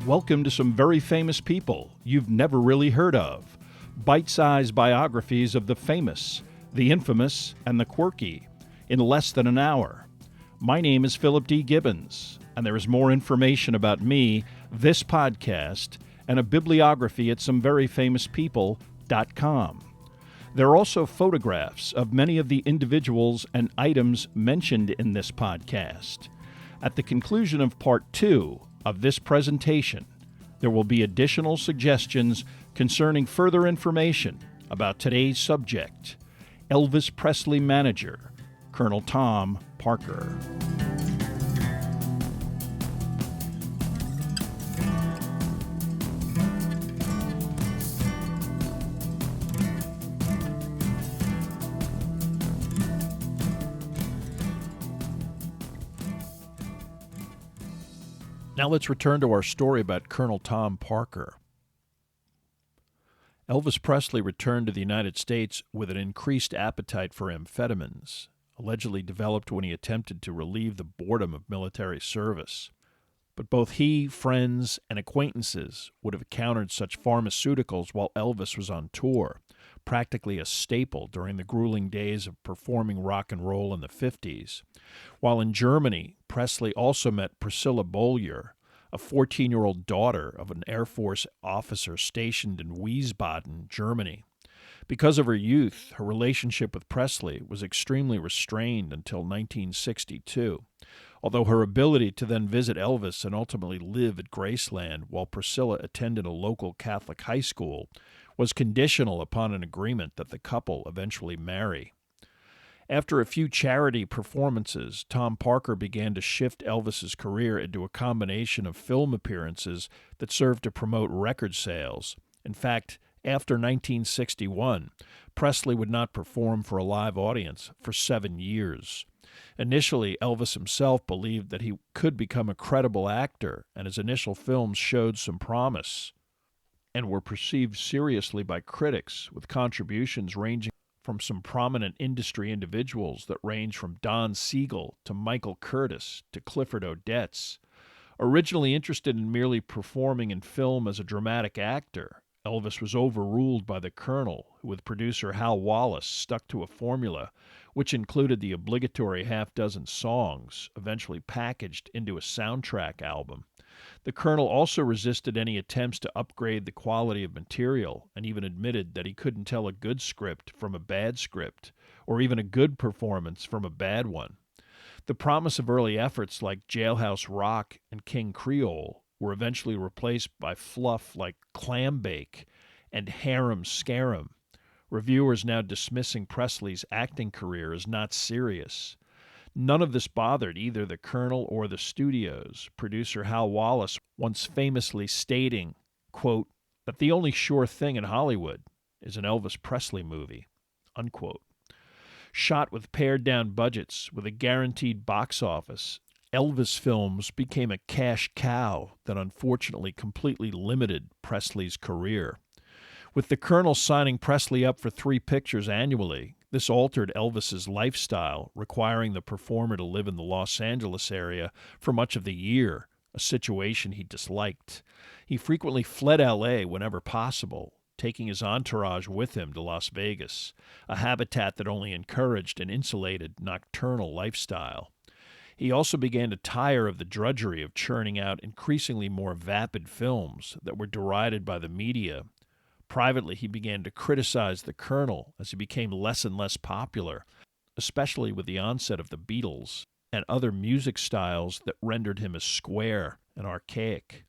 Welcome to some very famous people you've never really heard of. Bite-sized biographies of the famous, the infamous, and the quirky in less than an hour. My name is Philip D. Gibbons, and there is more information about me, this podcast, and a bibliography at someveryfamouspeople.com. There are also photographs of many of the individuals and items mentioned in this podcast. At the conclusion of Part 2 of this presentation, there will be additional suggestions concerning further information about today's subject, Elvis Presley manager, Colonel Tom Parker. Now let's return to our story about Colonel Tom Parker. Elvis Presley returned to the United States with an increased appetite for amphetamines, allegedly developed when he attempted to relieve the boredom of military service. But both he, friends, and acquaintances would have encountered such pharmaceuticals while Elvis was on tour, practically a staple during the grueling days of performing rock and roll in the 50s. While in Germany, Presley also met Priscilla Beaulieu, a 14-year-old daughter of an Air Force officer stationed in Wiesbaden, Germany. Because of her youth, her relationship with Presley was extremely restrained until 1962, although her ability to then visit Elvis and ultimately live at Graceland while Priscilla attended a local Catholic high school was conditional upon an agreement that the couple eventually marry. After a few charity performances, Tom Parker began to shift Elvis's career into a combination of film appearances that served to promote record sales. In fact, after 1961, Presley would not perform for a live audience for 7 years. Initially, Elvis himself believed that he could become a credible actor, and his initial films showed some promise and were perceived seriously by critics, with contributions ranging from some prominent industry individuals that range from Don Siegel to Michael Curtis to Clifford Odets. Originally interested in merely performing in film as a dramatic actor, Elvis was overruled by the Colonel, who with producer Hal Wallace stuck to a formula which included the obligatory half-dozen songs, eventually packaged into a soundtrack album. The Colonel also resisted any attempts to upgrade the quality of material and even admitted that he couldn't tell a good script from a bad script, or even a good performance from a bad one. The promise of early efforts like Jailhouse Rock and King Creole were eventually replaced by fluff like Clambake and Harem Scarum, reviewers now dismissing Presley's acting career as not serious. None of this bothered either the Colonel or the studios, producer Hal Wallace once famously stating, quote, that the only sure thing in Hollywood is an Elvis Presley movie, unquote. Shot with pared-down budgets with a guaranteed box office, Elvis films became a cash cow that unfortunately completely limited Presley's career. With the Colonel signing Presley up for 3 pictures annually, this altered Elvis's lifestyle, requiring the performer to live in the Los Angeles area for much of the year, a situation he disliked. He frequently fled L.A. whenever possible, taking his entourage with him to Las Vegas, a habitat that only encouraged an insulated, nocturnal lifestyle. He also began to tire of the drudgery of churning out increasingly more vapid films that were derided by the media. Privately, he began to criticize the Colonel as he became less and less popular, especially with the onset of the Beatles and other music styles that rendered him as square and archaic.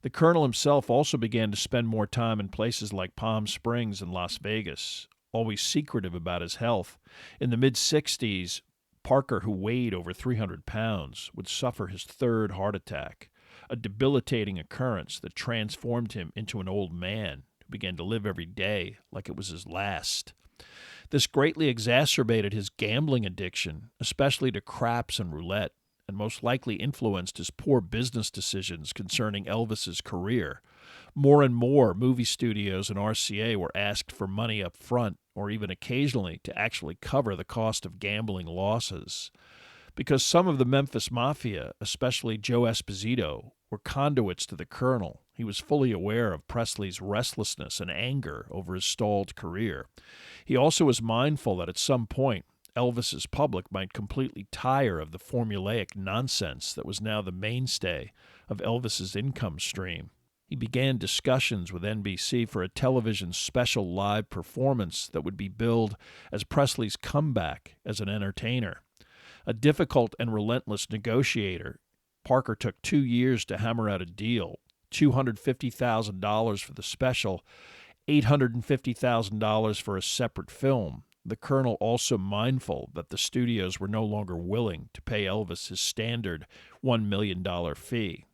The Colonel himself also began to spend more time in places like Palm Springs and Las Vegas, always secretive about his health. In the mid-'60s, Parker, who weighed over 300 pounds, would suffer his 3rd heart attack, a debilitating occurrence that transformed him into an old man who began to live every day like it was his last. This greatly exacerbated his gambling addiction, especially to craps and roulette, and most likely influenced his poor business decisions concerning Elvis's career. More and more movie studios and RCA were asked for money up front, or even occasionally to actually cover the cost of gambling losses. Because some of the Memphis Mafia, especially Joe Esposito, were conduits to the Colonel. He was fully aware of Presley's restlessness and anger over his stalled career. He also was mindful that at some point, Elvis's public might completely tire of the formulaic nonsense that was now the mainstay of Elvis's income stream. He began discussions with NBC for a television special live performance that would be billed as Presley's comeback as an entertainer. A difficult and relentless negotiator, Parker took 2 years to hammer out a deal, $250,000 for the special, $850,000 for a separate film. The Colonel also mindful that the studios were no longer willing to pay Elvis his standard $1 million fee.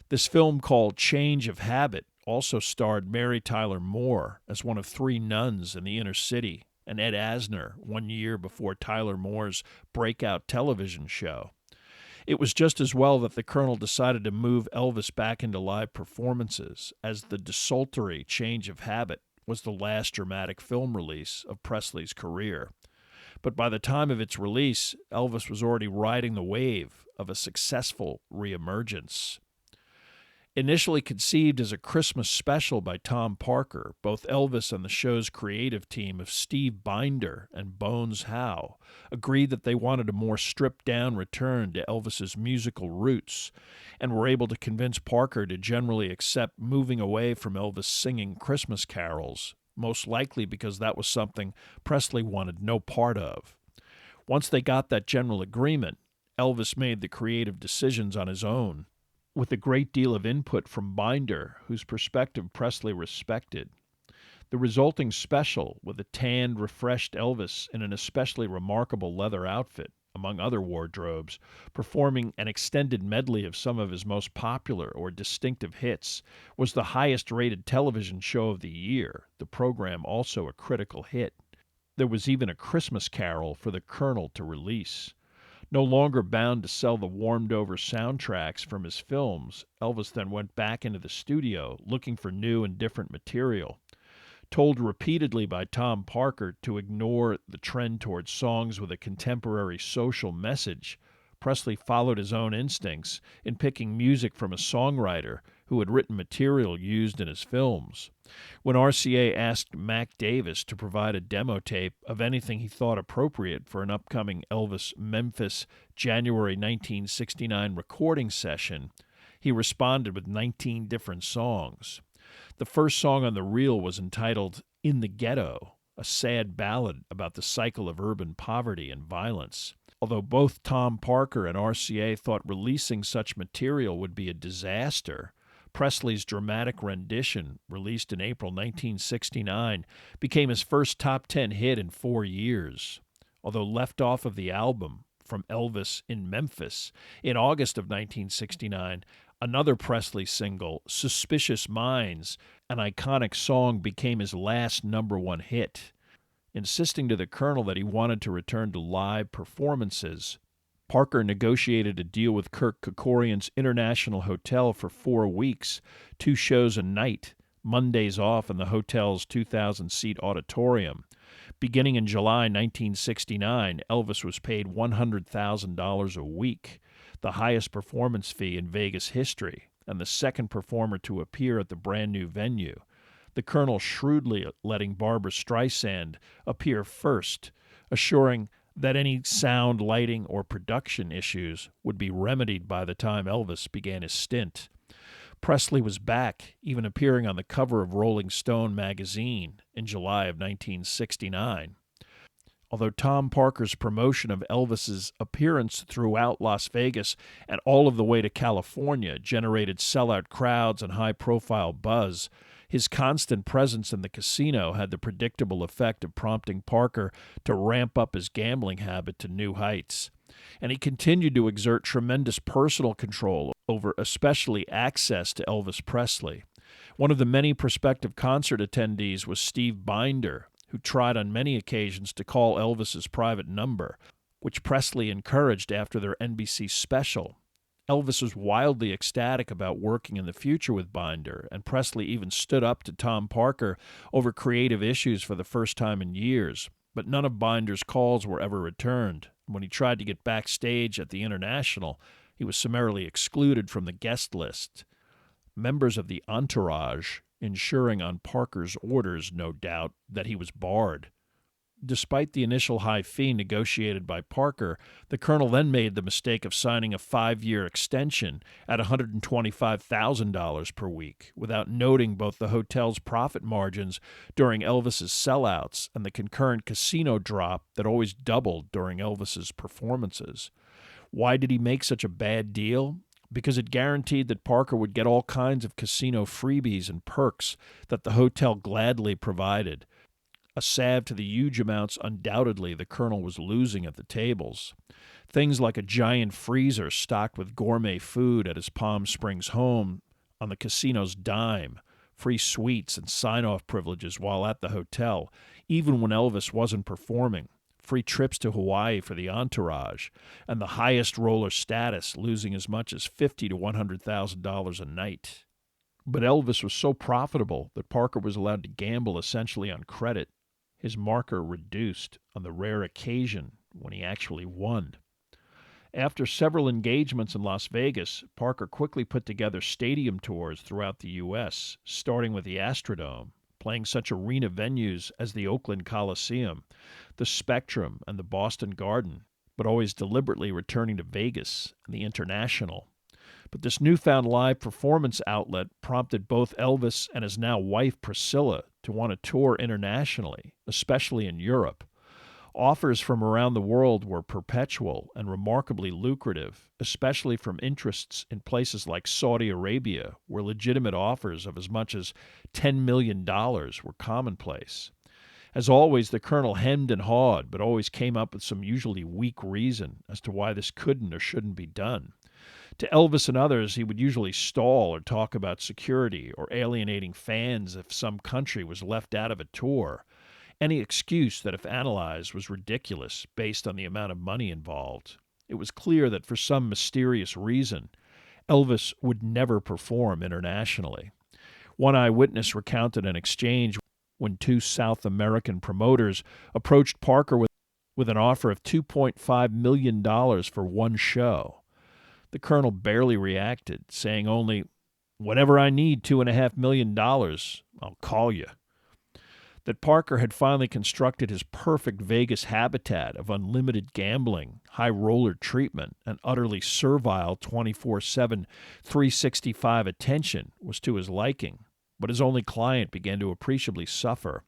This film, called Change of Habit, also starred Mary Tyler Moore as one of 3 nuns in the inner city, and Ed Asner 1 year before Tyler Moore's breakout television show. It was just as well that the Colonel decided to move Elvis back into live performances, as the desultory Change of Habit was the last dramatic film release of Presley's career. But by the time of its release, Elvis was already riding the wave of a successful reemergence. Initially conceived as a Christmas special by Tom Parker, both Elvis and the show's creative team of Steve Binder and Bones Howe agreed that they wanted a more stripped-down return to Elvis's musical roots, and were able to convince Parker to generally accept moving away from Elvis singing Christmas carols, most likely because that was something Presley wanted no part of. Once they got that general agreement, Elvis made the creative decisions on his own, with a great deal of input from Binder, whose perspective Presley respected. The resulting special, with a tanned, refreshed Elvis in an especially remarkable leather outfit, among other wardrobes, performing an extended medley of some of his most popular or distinctive hits, was the highest-rated television show of the year, the program also a critical hit. There was even a Christmas Carol for the Colonel to release. No longer bound to sell the warmed-over soundtracks from his films, Elvis then went back into the studio looking for new and different material. Told repeatedly by Tom Parker to ignore the trend towards songs with a contemporary social message, Presley followed his own instincts in picking music from a songwriter who had written material used in his films. When RCA asked Mac Davis to provide a demo tape of anything he thought appropriate for an upcoming Elvis Memphis January 1969 recording session, he responded with 19 different songs. The first song on the reel was entitled In the Ghetto, a sad ballad about the cycle of urban poverty and violence. Although both Tom Parker and RCA thought releasing such material would be a disaster, Presley's dramatic rendition, released in April 1969, became his first top 10 hit in 4 years. Although left off of the album, From Elvis in Memphis, in August of 1969, another Presley single, Suspicious Minds, an iconic song, became his last #1 hit. Insisting to the Colonel that he wanted to return to live performances, Parker negotiated a deal with Kirk Kerkorian's International Hotel for 4 weeks, 2 shows a night, Mondays off in the hotel's 2,000-seat auditorium. Beginning in July 1969, Elvis was paid $100,000 a week, the highest performance fee in Vegas history, and the second performer to appear at the brand-new venue. The Colonel shrewdly letting Barbra Streisand appear first, assuring that any sound, lighting, or production issues would be remedied by the time Elvis began his stint. Presley was back, even appearing on the cover of Rolling Stone magazine in July of 1969. Although Tom Parker's promotion of Elvis's appearance throughout Las Vegas and all of the way to California generated sellout crowds and high-profile buzz, his constant presence in the casino had the predictable effect of prompting Parker to ramp up his gambling habit to new heights. And he continued to exert tremendous personal control over especially access to Elvis Presley. One of the many prospective concert attendees was Steve Binder, who tried on many occasions to call Elvis's private number, which Presley encouraged after their NBC special. Elvis was wildly ecstatic about working in the future with Binder, and Presley even stood up to Tom Parker over creative issues for the first time in years, but none of Binder's calls were ever returned, When he tried to get backstage at the International, he was summarily excluded from the guest list. Members of the entourage ensuring on Parker's orders, no doubt, that he was barred. Despite the initial high fee negotiated by Parker, the Colonel then made the mistake of signing a 5-year extension at $125,000 per week, without noting both the hotel's profit margins during Elvis's sellouts and the concurrent casino drop that always doubled during Elvis's performances. Why did he make such a bad deal? Because it guaranteed that Parker would get all kinds of casino freebies and perks that the hotel gladly provided, a salve to the huge amounts undoubtedly the Colonel was losing at the tables. Things like a giant freezer stocked with gourmet food at his Palm Springs home on the casino's dime, free suites and sign-off privileges while at the hotel, even when Elvis wasn't performing, free trips to Hawaii for the entourage, and the highest roller status losing as much as $50,000 to $100,000 a night. But Elvis was so profitable that Parker was allowed to gamble essentially on credit, his marker reduced on the rare occasion when he actually won. After several engagements in Las Vegas, Parker quickly put together stadium tours throughout the U.S., starting with the Astrodome, playing such arena venues as the Oakland Coliseum, the Spectrum, and the Boston Garden, but always deliberately returning to Vegas and the International. But this newfound live performance outlet prompted both Elvis and his now wife Priscilla to want to tour internationally, especially in Europe. Offers from around the world were perpetual and remarkably lucrative, especially from interests in places like Saudi Arabia, where legitimate offers of as much as $10 million were commonplace. As always, the Colonel hemmed and hawed, but always came up with some usually weak reason as to why this couldn't or shouldn't be done. To Elvis and others, he would usually stall or talk about security or alienating fans if some country was left out of a tour. Any excuse that, if analyzed, was ridiculous based on the amount of money involved. It was clear that for some mysterious reason, Elvis would never perform internationally. One eyewitness recounted an exchange when two South American promoters approached Parker with an offer of $2.5 million for one show. The Colonel barely reacted, saying only, "Whenever I need $2.5 million, I'll call you." That Parker had finally constructed his perfect Vegas habitat of unlimited gambling, high roller treatment, and utterly servile 24/7, 365 attention was to his liking, but his only client began to appreciably suffer.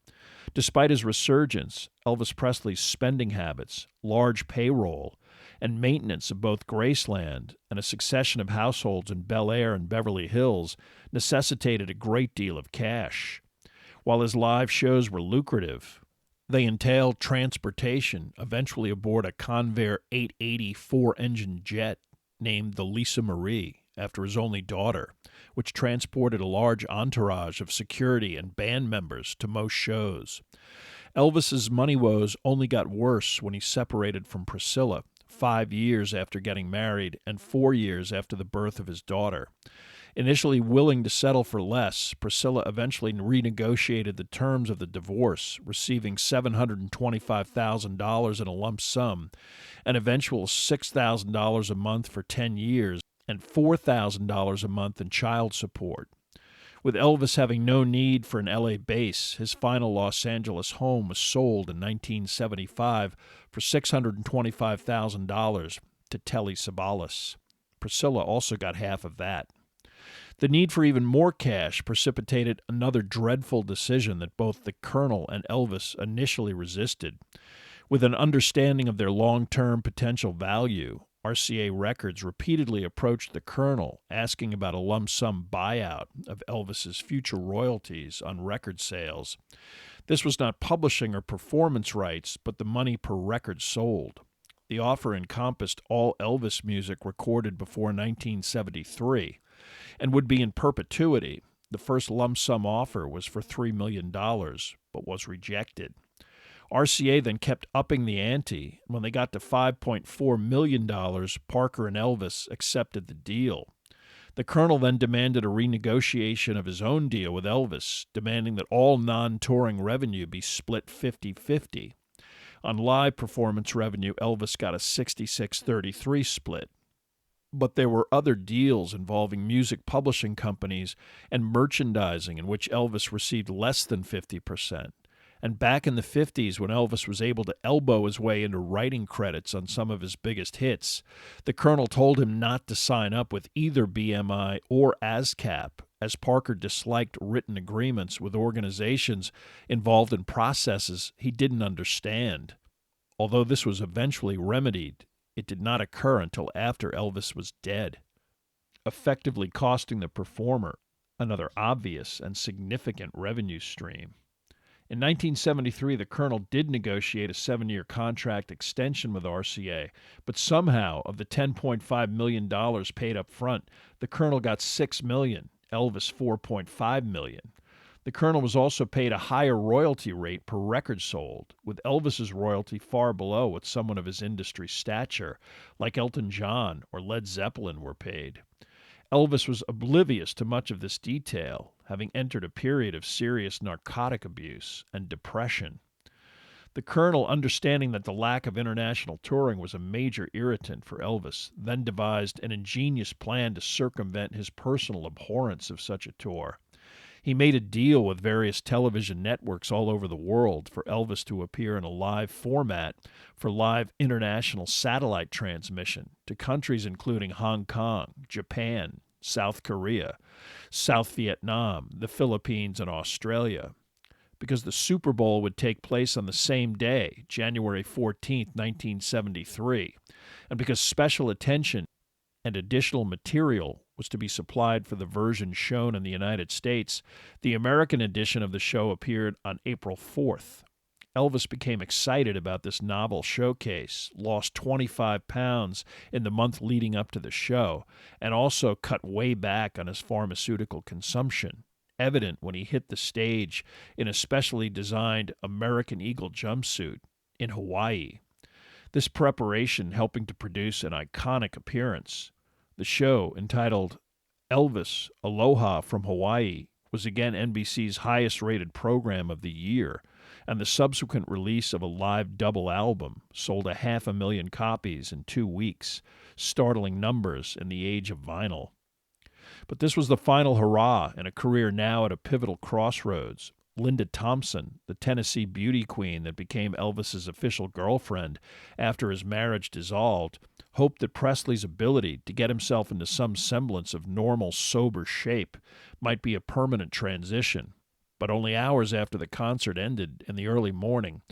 Despite his resurgence, Elvis Presley's spending habits, large payroll, and maintenance of both Graceland and a succession of households in Bel Air and Beverly Hills necessitated a great deal of cash. While his live shows were lucrative, they entailed transportation, eventually aboard a Convair 880 4-engine jet named the Lisa Marie, after his only daughter, which transported a large entourage of security and band members to most shows. Elvis's money woes only got worse when he separated from Priscilla, 5 years after getting married and 4 years after the birth of his daughter. Initially willing to settle for less, Priscilla eventually renegotiated the terms of the divorce, receiving $725,000 in a lump sum, an eventual $6,000 a month for 10 years, and $4,000 a month in child support. With Elvis having no need for an L.A. base, his final Los Angeles home was sold in 1975 for $625,000 to Telly Savalas. Priscilla also got half of that. The need for even more cash precipitated another dreadful decision that both the Colonel and Elvis initially resisted. With an understanding of their long-term potential value, RCA Records repeatedly approached the Colonel, asking about a lump sum buyout of Elvis's future royalties on record sales. This was not publishing or performance rights, but the money per record sold. The offer encompassed all Elvis music recorded before 1973, and would be in perpetuity. The first lump sum offer was for $3 million, but was rejected. RCA then kept upping the ante. When they got to $5.4 million, Parker and Elvis accepted the deal. The Colonel then demanded a renegotiation of his own deal with Elvis, demanding that all non-touring revenue be split 50-50. On live performance revenue, Elvis got a 66-33 split. But there were other deals involving music publishing companies and merchandising in which Elvis received less than 50%. And back in the 50s, when Elvis was able to elbow his way into writing credits on some of his biggest hits, the Colonel told him not to sign up with either BMI or ASCAP, as Parker disliked written agreements with organizations involved in processes he didn't understand. Although this was eventually remedied, it did not occur until after Elvis was dead, effectively costing the performer another obvious and significant revenue stream. In 1973, the Colonel did negotiate a 7-year contract extension with RCA, but somehow, of the $10.5 million paid up front, the Colonel got $6 million, Elvis $4.5 million. The Colonel was also paid a higher royalty rate per record sold, with Elvis's royalty far below what someone of his industry stature, like Elton John or Led Zeppelin, were paid. Elvis was oblivious to much of this detail, having entered a period of serious narcotic abuse and depression. The Colonel, understanding that the lack of international touring was a major irritant for Elvis, then devised an ingenious plan to circumvent his personal abhorrence of such a tour. He made a deal with various television networks all over the world for Elvis to appear in a live format for live international satellite transmission to countries including Hong Kong, Japan, South Korea, South Vietnam, the Philippines, and Australia. Because the Super Bowl would take place on the same day, January 14, 1973, and because special attention and additional material was to be supplied for the version shown in the United States, the American edition of the show appeared on April 4th. Elvis became excited about this novel showcase, lost 25 pounds in the month leading up to the show, and also cut way back on his pharmaceutical consumption, evident when he hit the stage in a specially designed American Eagle jumpsuit in Hawaii. This preparation helping to produce an iconic appearance. The show, entitled Elvis, Aloha from Hawaii, was again NBC's highest-rated program of the year, and the subsequent release of a live double album sold 500,000 copies in 2 weeks, startling numbers in the age of vinyl. But this was the final hurrah in a career now at a pivotal crossroads. Linda Thompson, the Tennessee beauty queen that became Elvis's official girlfriend after his marriage dissolved, hoped that Presley's ability to get himself into some semblance of normal, sober shape might be a permanent transition. But only hours after the concert ended in the early morning,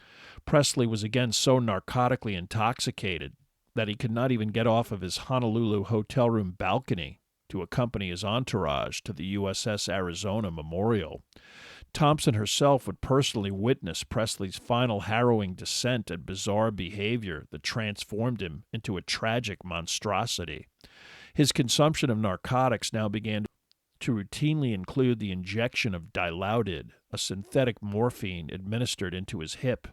Presley was again so narcotically intoxicated that he could not even get off of his Honolulu hotel room balcony to accompany his entourage to the USS Arizona Memorial. Thompson herself would personally witness Presley's final harrowing descent and bizarre behavior that transformed him into a tragic monstrosity. His consumption of narcotics now began to routinely include the injection of Dilaudid, a synthetic morphine administered into his hip.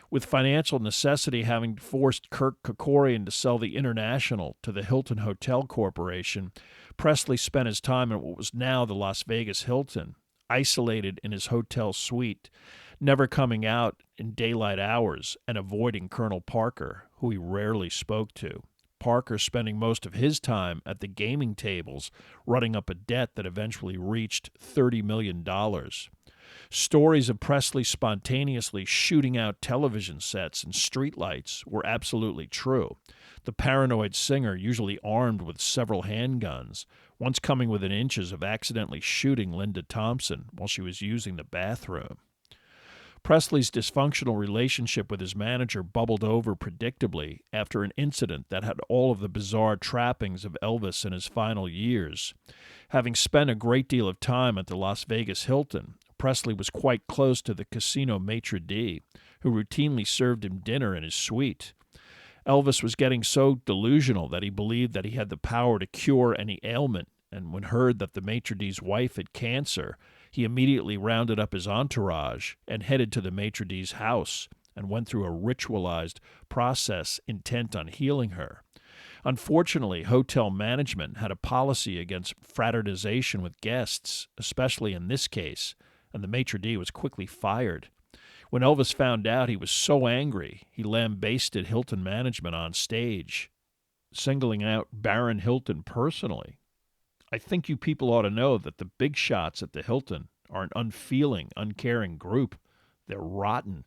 With financial necessity having forced Kirk Kerkorian to sell the International to the Hilton Hotel Corporation, Presley spent his time at what was now the Las Vegas Hilton, isolated in his hotel suite, never coming out in daylight hours and avoiding Colonel Parker, who he rarely spoke to. Parker spending most of his time at the gaming tables, running up a debt that eventually reached $30 million. Stories of Presley spontaneously shooting out television sets and streetlights were absolutely true. The paranoid singer, usually armed with several handguns, once coming within inches of accidentally shooting Linda Thompson while she was using the bathroom. Presley's dysfunctional relationship with his manager bubbled over predictably after an incident that had all of the bizarre trappings of Elvis in his final years. Having spent a great deal of time at the Las Vegas Hilton, Presley was quite close to the casino maitre d', who routinely served him dinner in his suite. Elvis was getting so delusional that he believed that he had the power to cure any ailment, and when heard that the maitre d's wife had cancer, he immediately rounded up his entourage and headed to the maitre d's house and went through a ritualized process intent on healing her. Unfortunately, hotel management had a policy against fraternization with guests, especially in this case, and the maitre d' was quickly fired. When Elvis found out, he was so angry, he lambasted Hilton management on stage, singling out Baron Hilton personally. I think you people ought to know that the big shots at the Hilton are an unfeeling, uncaring group. They're rotten.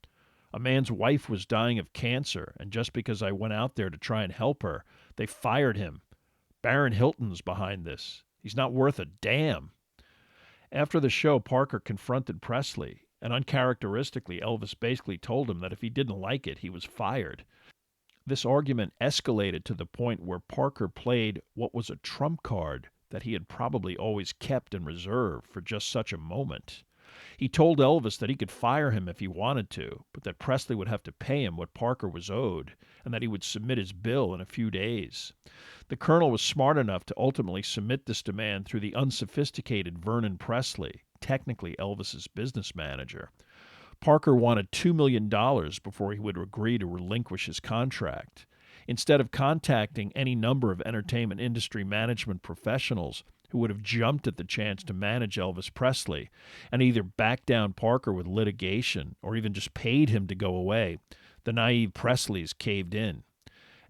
A man's wife was dying of cancer, and just because I went out there to try and help her, they fired him. Baron Hilton's behind this. He's not worth a damn. After the show, Parker confronted Presley, and uncharacteristically, Elvis basically told him that if he didn't like it, he was fired. This argument escalated to the point where Parker played what was a trump card that he had probably always kept in reserve for just such a moment. He told Elvis that he could fire him if he wanted to, but that Presley would have to pay him what Parker was owed, and that he would submit his bill in a few days. The Colonel was smart enough to ultimately submit this demand through the unsophisticated Vernon Presley, technically Elvis's business manager. Parker wanted $2 million before he would agree to relinquish his contract. Instead of contacting any number of entertainment industry management professionals who would have jumped at the chance to manage Elvis Presley and either backed down Parker with litigation or even just paid him to go away, the naive Presleys caved in.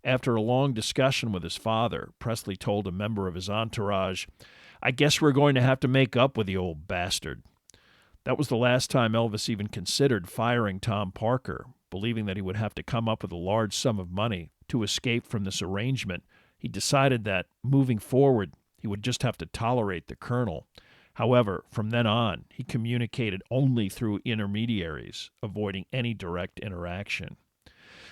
After a long discussion with his father, Presley told a member of his entourage, "I guess we're going to have to make up with the old bastard." That was the last time Elvis even considered firing Tom Parker, believing that he would have to come up with a large sum of money to escape from this arrangement. He decided that, moving forward, he would just have to tolerate the Colonel. However, from then on, he communicated only through intermediaries, avoiding any direct interaction.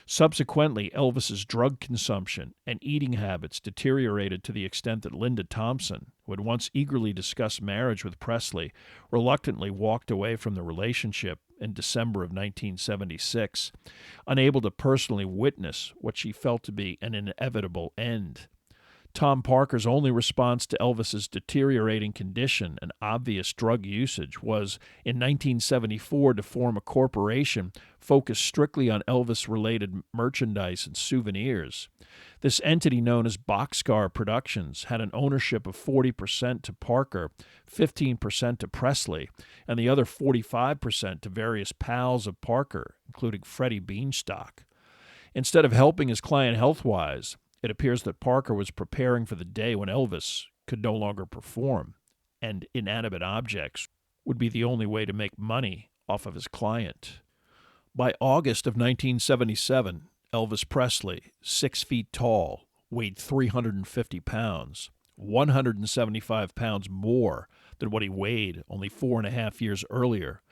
Subsequently, Elvis's drug consumption and eating habits deteriorated to the extent that Linda Thompson, who had once eagerly discussed marriage with Presley, reluctantly walked away from the relationship in December of 1976, unable to personally witness what she felt to be an inevitable end. Tom Parker's only response to Elvis's deteriorating condition and obvious drug usage was, in 1974, to form a corporation focused strictly on Elvis-related merchandise and souvenirs. This entity, known as Boxcar Productions, had an ownership of 40% to Parker, 15% to Presley, and the other 45% to various pals of Parker, including Freddie Beanstalk. Instead of helping his client health-wise, it appears that Parker was preparing for the day when Elvis could no longer perform, and inanimate objects would be the only way to make money off of his client. By August of 1977, Elvis Presley, 6 feet tall, weighed 350 pounds, 175 pounds more than what he weighed only 4.5 years earlier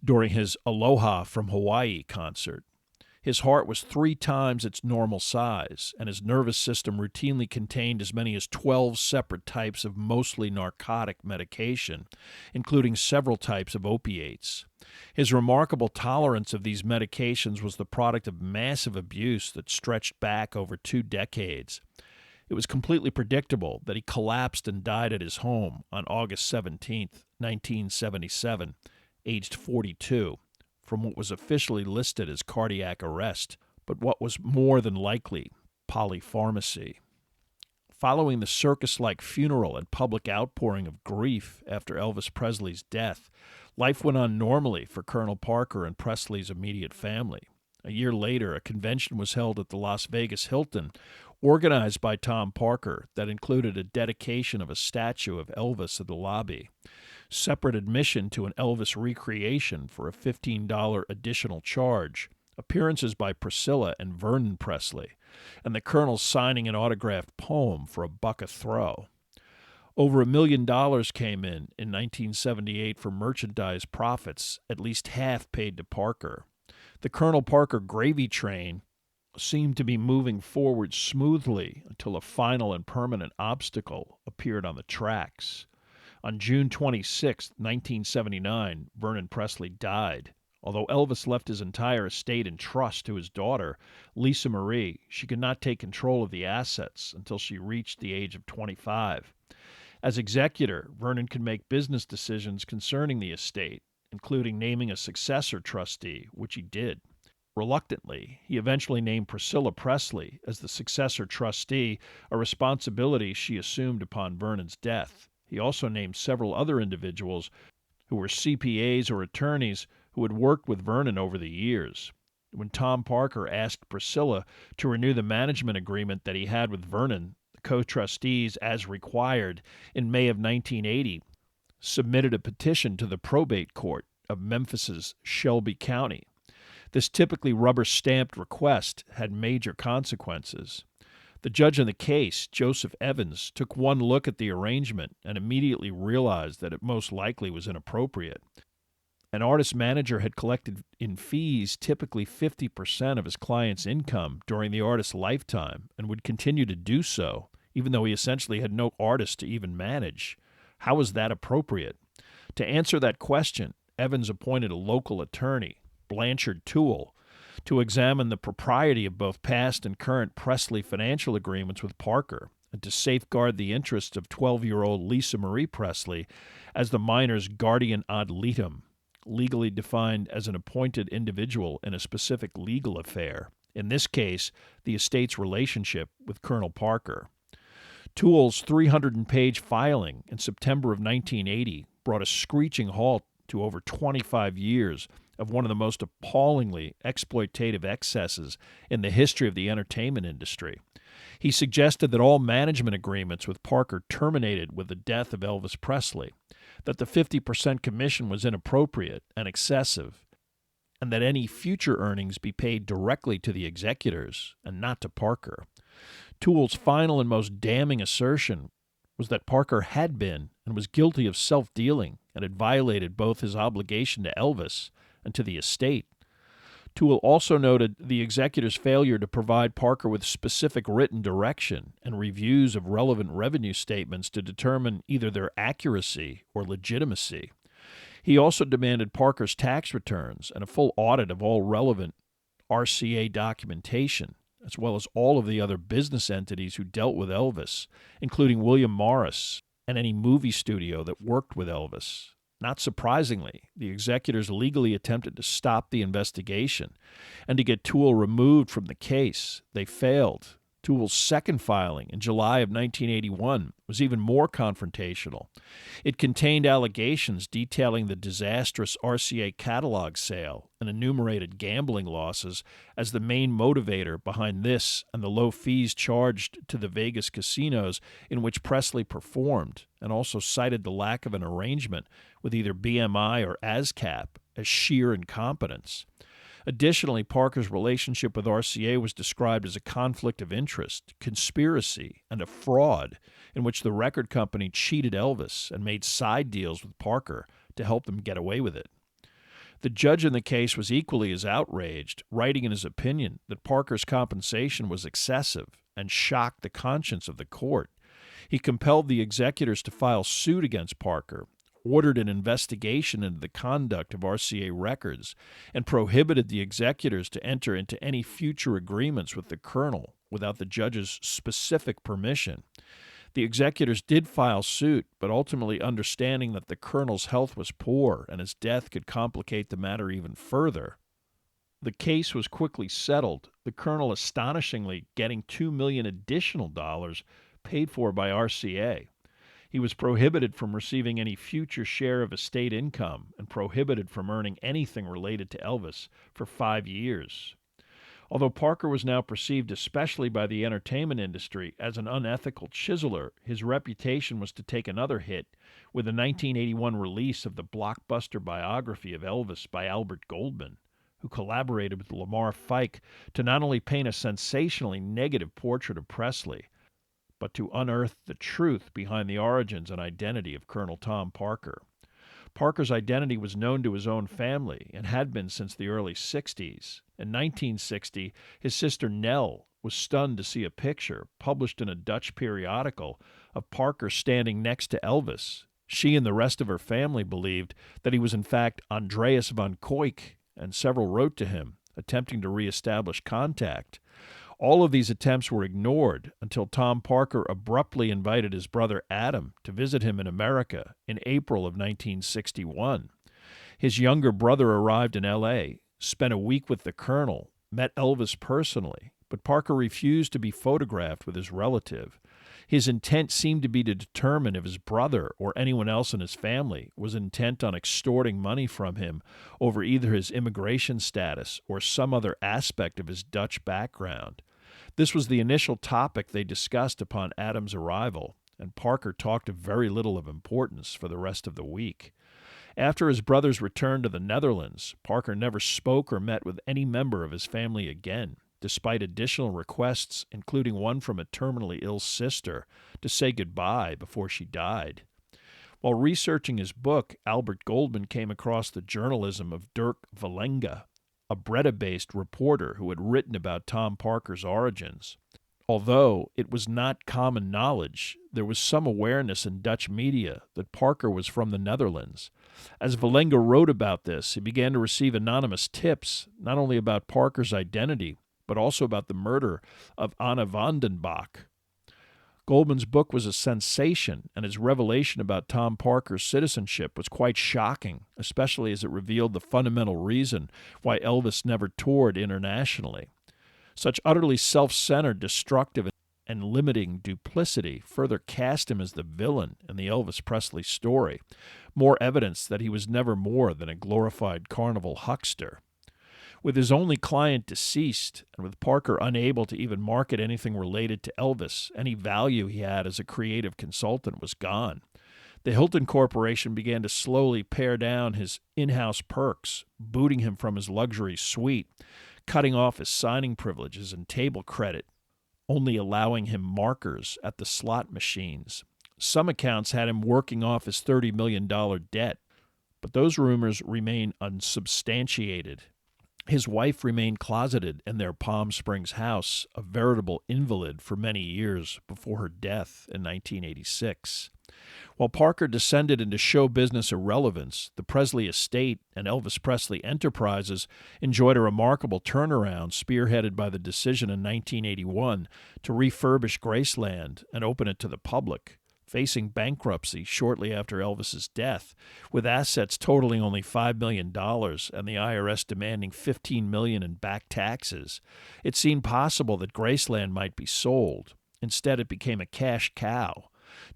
during his Aloha from Hawaii concert. His heart was 3 times its normal size, and his nervous system routinely contained as many as 12 separate types of mostly narcotic medication, including several types of opiates. His remarkable tolerance of these medications was the product of massive abuse that stretched back over 2 decades. It was completely predictable that he collapsed and died at his home on August 17, 1977, aged 42. From what was officially listed as cardiac arrest, but what was more than likely polypharmacy. Following the circus-like funeral and public outpouring of grief after Elvis Presley's death, life went on normally for Colonel Parker and Presley's immediate family. A year later, a convention was held at the Las Vegas Hilton, organized by Tom Parker, that included a dedication of a statue of Elvis in the lobby, separate admission to an Elvis recreation for a $15 additional charge, appearances by Priscilla and Vernon Presley, and the Colonel signing an autographed poem for $1 a throw. Over $1 million came in 1978 for merchandise profits, at least half paid to Parker. The Colonel Parker gravy train seemed to be moving forward smoothly until a final and permanent obstacle appeared on the tracks. On June 26, 1979, Vernon Presley died. Although Elvis left his entire estate in trust to his daughter, Lisa Marie, she could not take control of the assets until she reached the age of 25. As executor, Vernon could make business decisions concerning the estate, including naming a successor trustee, which he did. Reluctantly, he eventually named Priscilla Presley as the successor trustee, a responsibility she assumed upon Vernon's death. He also named several other individuals who were CPAs or attorneys who who had worked with Vernon over the years. When Tom Parker asked Priscilla to renew the management agreement that he had with Vernon, the co-trustees, as required, in May of 1980, submitted a petition to the probate court of Memphis's Shelby County. This typically rubber-stamped request had major consequences. The judge in the case, Joseph Evans, took one look at the arrangement and immediately realized that it most likely was inappropriate. An artist manager had collected in fees typically 50% of his client's income during the artist's lifetime and would continue to do so, even though he essentially had no artist to even manage. How was that appropriate? To answer that question, Evans appointed a local attorney, Blanchard Toole, to examine the propriety of both past and current Presley financial agreements with Parker and to safeguard the interests of 12-year-old Lisa Marie Presley as the minor's guardian ad litem, legally defined as an appointed individual in a specific legal affair, in this case, the estate's relationship with Colonel Parker. Toole's 300-page filing in September of 1980 brought a screeching halt to over 25 years of one of the most appallingly exploitative excesses in the history of the entertainment industry. He suggested that all management agreements with Parker terminated with the death of Elvis Presley, that the 50% commission was inappropriate and excessive, and that any future earnings be paid directly to the executors and not to Parker. Toole's final and most damning assertion was that Parker had been and was guilty of self-dealing and had violated both his obligation to Elvis and to the estate. Toole also noted the executor's failure to provide Parker with specific written direction and reviews of relevant revenue statements to determine either their accuracy or legitimacy. He also demanded Parker's tax returns and a full audit of all relevant RCA documentation, as well as all of the other business entities who dealt with Elvis, including William Morris and any movie studio that worked with Elvis. Not surprisingly, the executors legally attempted to stop the investigation and to get Toole removed from the case. They failed. Toole's second filing in July of 1981 was even more confrontational. It contained allegations detailing the disastrous RCA catalog sale and enumerated gambling losses as the main motivator behind this and the low fees charged to the Vegas casinos in which Presley performed, and also cited the lack of an arrangement with either BMI or ASCAP as sheer incompetence. Additionally, Parker's relationship with RCA was described as a conflict of interest, conspiracy, and a fraud in which the record company cheated Elvis and made side deals with Parker to help them get away with it. The judge in the case was equally as outraged, writing in his opinion that Parker's compensation was excessive and shocked the conscience of the court. He compelled the executors to file suit against Parker, ordered an investigation into the conduct of RCA Records, and prohibited the executors to enter into any future agreements with the Colonel without the judge's specific permission. The executors did file suit, but ultimately understanding that the Colonel's health was poor and his death could complicate the matter even further. The case was quickly settled, the Colonel astonishingly getting $2 million additional dollars paid for by RCA. He was prohibited from receiving any future share of estate income and prohibited from earning anything related to Elvis for 5 years. Although Parker was now perceived, especially by the entertainment industry, as an unethical chiseler, his reputation was to take another hit with the 1981 release of the blockbuster biography of Elvis by Albert Goldman, who collaborated with Lamar Fike to not only paint a sensationally negative portrait of Presley, but to unearth the truth behind the origins and identity of Colonel Tom Parker. Parker's identity was known to his own family and had been since the early 60s. In 1960, his sister Nell was stunned to see a picture, published in a Dutch periodical, of Parker standing next to Elvis. She and the rest of her family believed that he was in fact Andreas van Koyk, and several wrote to him, attempting to reestablish contact. All of these attempts were ignored until Tom Parker abruptly invited his brother Adam to visit him in America in April of 1961. His younger brother arrived in L.A., spent a week with the Colonel, met Elvis personally, but Parker refused to be photographed with his relative. His intent seemed to be to determine if his brother or anyone else in his family was intent on extorting money from him over either his immigration status or some other aspect of his Dutch background. This was the initial topic they discussed upon Adam's arrival, and Parker talked of very little of importance for the rest of the week. After his brother's return to the Netherlands, Parker never spoke or met with any member of his family again, despite additional requests, including one from a terminally ill sister, to say goodbye before she died. While researching his book, Albert Goldman came across the journalism of Dirk Vallenga, a Breda-based reporter who had written about Tom Parker's origins. Although it was not common knowledge, there was some awareness in Dutch media that Parker was from the Netherlands. As Vallenga wrote about this, he began to receive anonymous tips, not only about Parker's identity, but also about the murder of Anna van den Bach. Goldman's book was a sensation, and his revelation about Tom Parker's citizenship was quite shocking, especially as it revealed the fundamental reason why Elvis never toured internationally. Such utterly self-centered, destructive, and limiting duplicity further cast him as the villain in the Elvis Presley story, more evidence that he was never more than a glorified carnival huckster. With his only client deceased, and with Parker unable to even market anything related to Elvis, any value he had as a creative consultant was gone. The Hilton Corporation began to slowly pare down his in-house perks, booting him from his luxury suite, cutting off his signing privileges and table credit, only allowing him markers at the slot machines. Some accounts had him working off his $30 million debt, but those rumors remain unsubstantiated. His wife remained closeted in their Palm Springs house, a veritable invalid for many years before her death in 1986. While Parker descended into show business irrelevance, the Presley estate and Elvis Presley Enterprises enjoyed a remarkable turnaround spearheaded by the decision in 1981 to refurbish Graceland and open it to the public, facing bankruptcy shortly after Elvis's death, with assets totaling only $5 million and the IRS demanding $15 million in back taxes. It seemed possible that Graceland might be sold. Instead, it became a cash cow,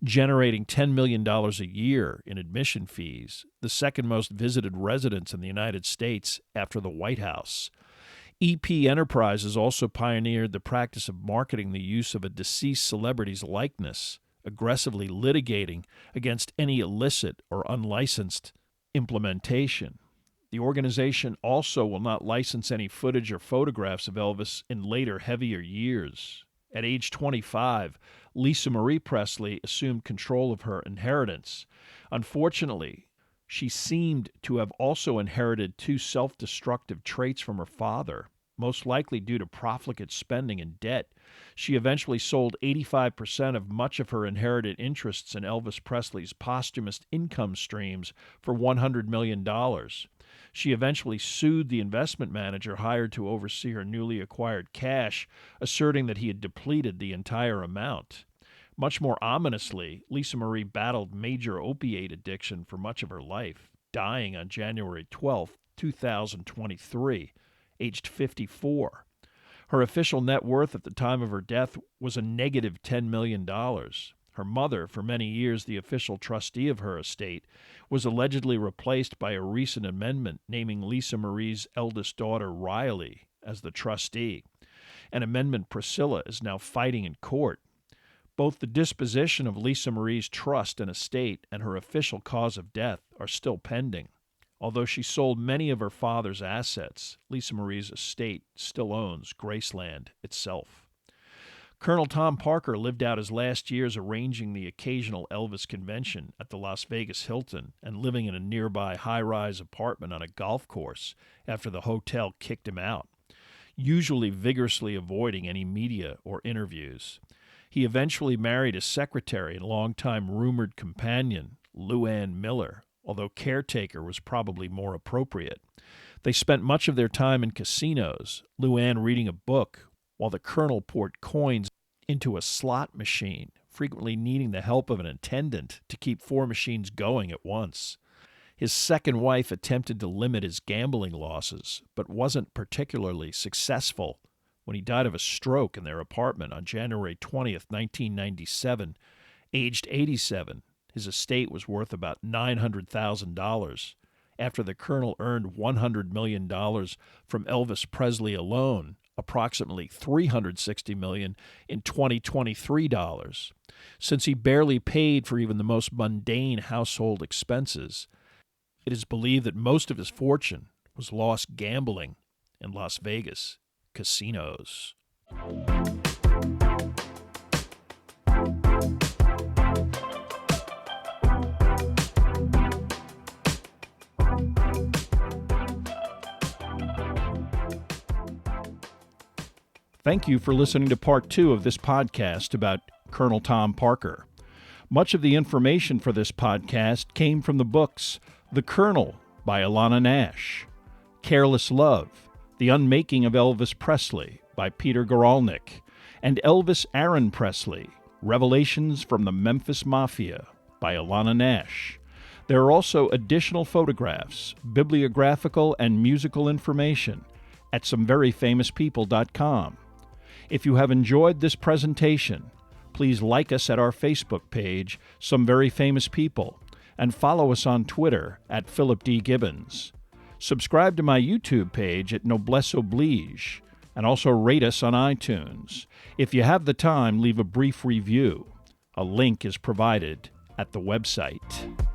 generating $10 million a year in admission fees, the second most visited residence in the United States after the White House. EP Enterprises also pioneered the practice of marketing the use of a deceased celebrity's likeness, aggressively litigating against any illicit or unlicensed implementation. The organization also will not license any footage or photographs of Elvis in later, heavier years. At age 25, Lisa Marie Presley assumed control of her inheritance. Unfortunately, she seemed to have also inherited two self-destructive traits from her father, most likely due to profligate spending and debt. She eventually sold 85% of much of her inherited interests in Elvis Presley's posthumous income streams for $100 million. She eventually sued the investment manager hired to oversee her newly acquired cash, asserting that he had depleted the entire amount. Much more ominously, Lisa Marie battled major opiate addiction for much of her life, dying on January 12, 2023, aged 54. Her official net worth at the time of her death was a negative $10 million. Her mother, for many years the official trustee of her estate, was allegedly replaced by a recent amendment naming Lisa Marie's eldest daughter, Riley, as the trustee. An amendment Priscilla is now fighting in court. Both the disposition of Lisa Marie's trust and estate and her official cause of death are still pending. Although she sold many of her father's assets, Lisa Marie's estate still owns Graceland itself. Colonel Tom Parker lived out his last years arranging the occasional Elvis convention at the Las Vegas Hilton and living in a nearby high-rise apartment on a golf course after the hotel kicked him out, usually vigorously avoiding any media or interviews. He eventually married his secretary and longtime rumored companion, Lou Ann Miller, although caretaker was probably more appropriate. They spent much of their time in casinos, Lou Ann reading a book, while the colonel poured coins into a slot machine, frequently needing the help of an attendant to keep 4 machines going at once. His second wife attempted to limit his gambling losses, but wasn't particularly successful. when he died of a stroke in their apartment on January 20th, 1997, aged 87. His estate was worth about $900,000 after the Colonel earned $100 million from Elvis Presley alone, approximately $360 million in 2023 dollars. Since he barely paid for even the most mundane household expenses, it is believed that most of his fortune was lost gambling in Las Vegas casinos. Thank you for listening to part 2 of this podcast about Colonel Tom Parker. Much of the information for this podcast came from the books The Colonel by Alana Nash, Careless Love, The Unmaking of Elvis Presley by Peter Goralnik, and Elvis Aaron Presley, Revelations from the Memphis Mafia by Alana Nash. There are also additional photographs, bibliographical and musical information at someveryfamouspeople.com. If you have enjoyed this presentation, please like us at our Facebook page, Some Very Famous People, and follow us on Twitter at Philip D. Gibbons. Subscribe to my YouTube page at Noblesse Oblige, and also rate us on iTunes. If you have the time, leave a brief review. A link is provided at the website.